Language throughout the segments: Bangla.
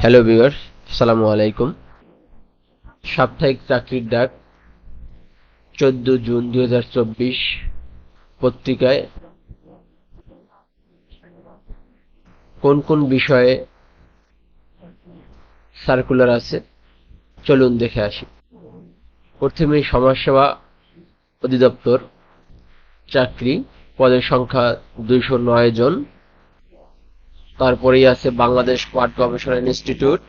হ্যালো ভিউয়ার্স, আসসালামু আলাইকুম। সাপ্তাহিক চাকরির ডাক 14 জুন 2024 পত্রিকায় কোন কোন বিষয়ে সার্কুলার আছে চলুন দেখে আসি। প্রথমেই সমাজসেবা অধিদপ্তর চাকরি, পদের সংখ্যা 209 জন। তারপরেই আছে বাংলাদেশ পাট গবেষণা ইনস্টিটিউট,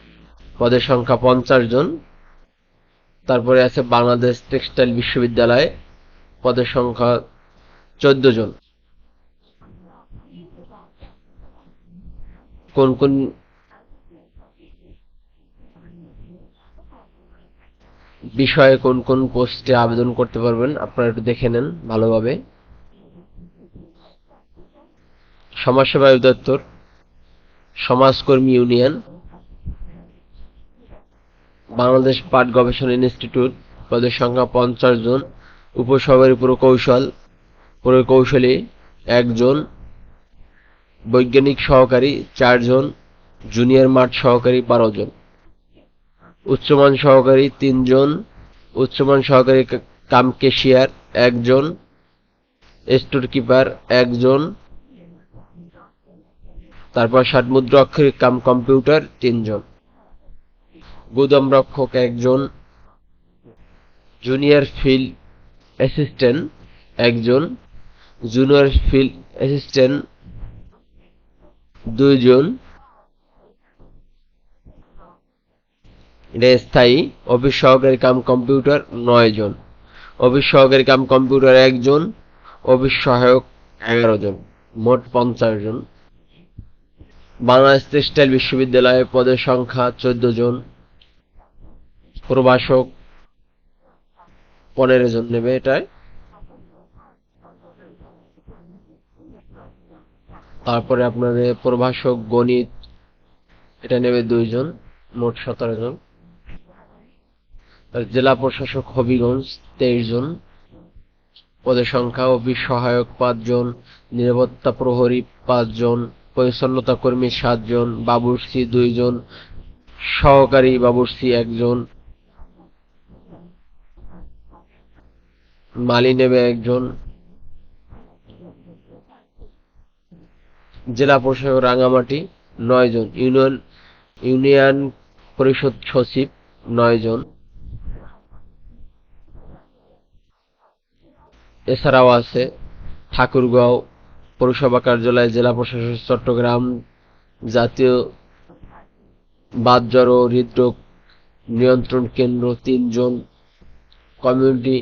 পদের সংখ্যা 50 জন। তারপরে আছে বাংলাদেশ টেক্সটাইল বিশ্ববিদ্যালয়, পদের সংখ্যা 14 জন। কোন কোন বিষয়ে কোন কোন পোস্টে আবেদন করতে পারবেন আপনারা একটু দেখে নেন ভালোভাবে। সমাজসেবা অধিদপ্তর, সমাজকর্মী ইউনিয়ন, বাংলাদেশ পাট গবেষণা ইনস্টিটিউট, পদের সংখ্যা 50 জন। উপসহকারী প্রকৌশলী 1 জন, বৈজ্ঞানিক সহকারী 4 জন, জুনিয়র মাঠ সহকারী 12 জন, উচ্চমান সহকারী 3 জন, উচ্চমান সহকারী কাম ক্যাশিয়ার 1 জন, স্টোর কিপার 1 জন, তারপর ষাটমুদ্রা অক্ষরিক কাম কম্পিউটার 3 জন, গুদাম রক্ষক 1 জন, জুনিয়র ফিল্ড অ্যাসিস্ট্যান্ট 1 জন, জুনিয়র ফিল্ড অ্যাসিস্ট্যান্ট 2 জন, এটা স্থায়ী। অফিস সহকারী কাম কম্পিউটার 9 জন, অফিস সহকারী কাম কম্পিউটার 1 জন, অফিস সহায়ক 11 জন, মোট 50 জন। বাংলাদেশ টেক্সটাইল বিশ্ববিদ্যালয়ে পদের সংখ্যা 14 জন, প্রভাষক 15 জন নেবে এটায়। তারপরে আপনাদের প্রভাষক গণিত, এটা নেবে 2 জন, মোট 17 জন। জেলা প্রশাসক হবিগঞ্জ 23 জন, পদের সংখ্যা। অফিস সহায়ক 5 জন, নিরাপত্তা প্রহরী 5 জন, পরিচ্ছন্নতা কর্মী 7 জন, বাবুর্চি 2 জন, সহকারী বাবুর্চি 1 জন, মালি নেবে 1 জন। জেলা প্রশাসক রাঙ্গামাটি 9 জন, ইউনিয়ন পরিষদ সচিব 9 জন। এছাড়াও আছে ঠাকুরগাঁও পৌরসভা কার্যালয়, জেলা প্রশাসক চট্টগ্রাম জাতীয় বাতজ্বর ও হৃদরোগ নিয়ন্ত্রণ কেন্দ্র 3 জন, কমিউনিটি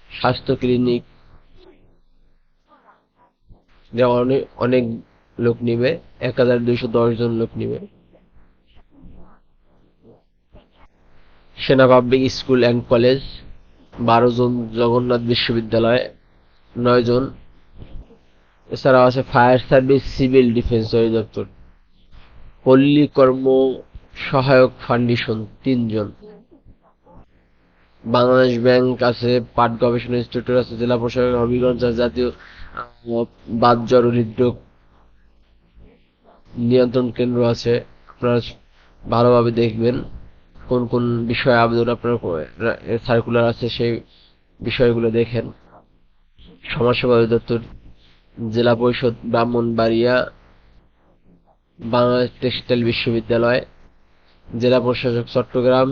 স্বাস্থ্য ক্লিনিক, অনেক লোক নিবে, 1210 জন লোক নিবে। সেনা পাবলিক স্কুল অ্যান্ড কলেজ 12 জন, জগন্নাথ বিশ্ববিদ্যালয় 9 জন। এছাড়াও আছে ফায়ার সার্ভিস সিভিল ডিফেন্স অধিদপ্তর, পল্লী কর্ম সহায়ক ফাউন্ডেশন 3 জন, বাংলাদেশ ব্যাংক আছে, পাট গবেষণা ইনস্টিটিউট আছে, জেলা প্রশাসক হবিগঞ্জ আছে, জাতীয় বাতজ্বর ও হৃদরোগ নিয়ন্ত্রণ কেন্দ্র আছে। আপনারা ভালোভাবে দেখবেন কোন কোন বিষয়ে আবেদন আপনার সার্কুলার আছে, সেই বিষয়গুলো দেখেন। সমাজসেবা অধিদপ্তর, জেলা পরিষদ ব্রাহ্মণবাড়িয়া, বাংলাদেশ টেক্সটাইল বিশ্ববিদ্যালয়, জেলা প্রশাসক চট্টগ্রাম,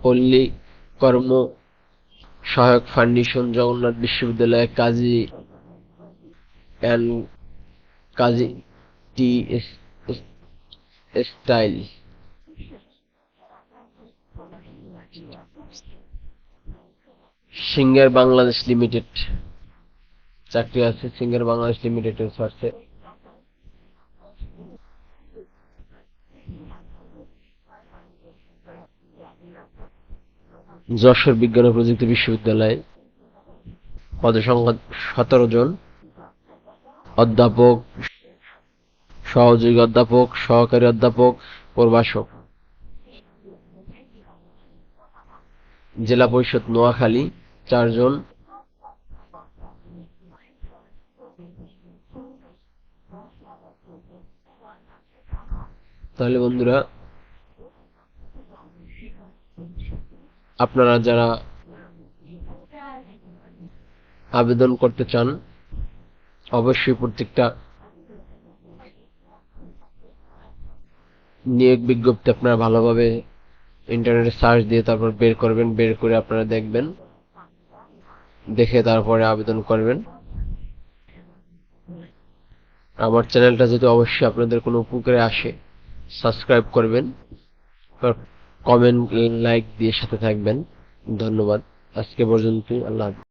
পল্লী কর্ম সহায়ক ফাউন্ডেশন, জগন্নাথ বিশ্ববিদ্যালয়, Kazi and Kazi tea style, Singer Bangladesh limited চাকরি আছে, সিঙ্গার বাংলাদেশ লিমিটেড আছে। যশোর বিজ্ঞান ও প্রযুক্তি বিশ্ববিদ্যালয়, পদের সংখ্যা 17 জন, অধ্যাপক, সহযোগী অধ্যাপক, সহকারী অধ্যাপক, প্রভাষক। জেলা পরিষদ নোয়াখালী 4 জন, তাহলে বন্ধুরা, আপনারা যারা আবেদন করতে চান অবশ্যই প্রত্যেকটা নিয়োগ বিজ্ঞপ্তি আপনারা ভালোভাবে ইন্টারনেটে সার্চ দিয়ে তারপর বের করবেন, বের করে আপনারা দেখবেন, দেখে তারপরে আবেদন করবেন। আমার চ্যানেলটা যদি অবশ্যই আপনাদের কোনো উপকারে আসে সাবস্ক্রাইব করবেন, কমেন্ট লাইক দিয়ে সাথে থাকবেন। ধন্যবাদ। আজকে পর্যন্তই। আল্লাহ হাফেজ।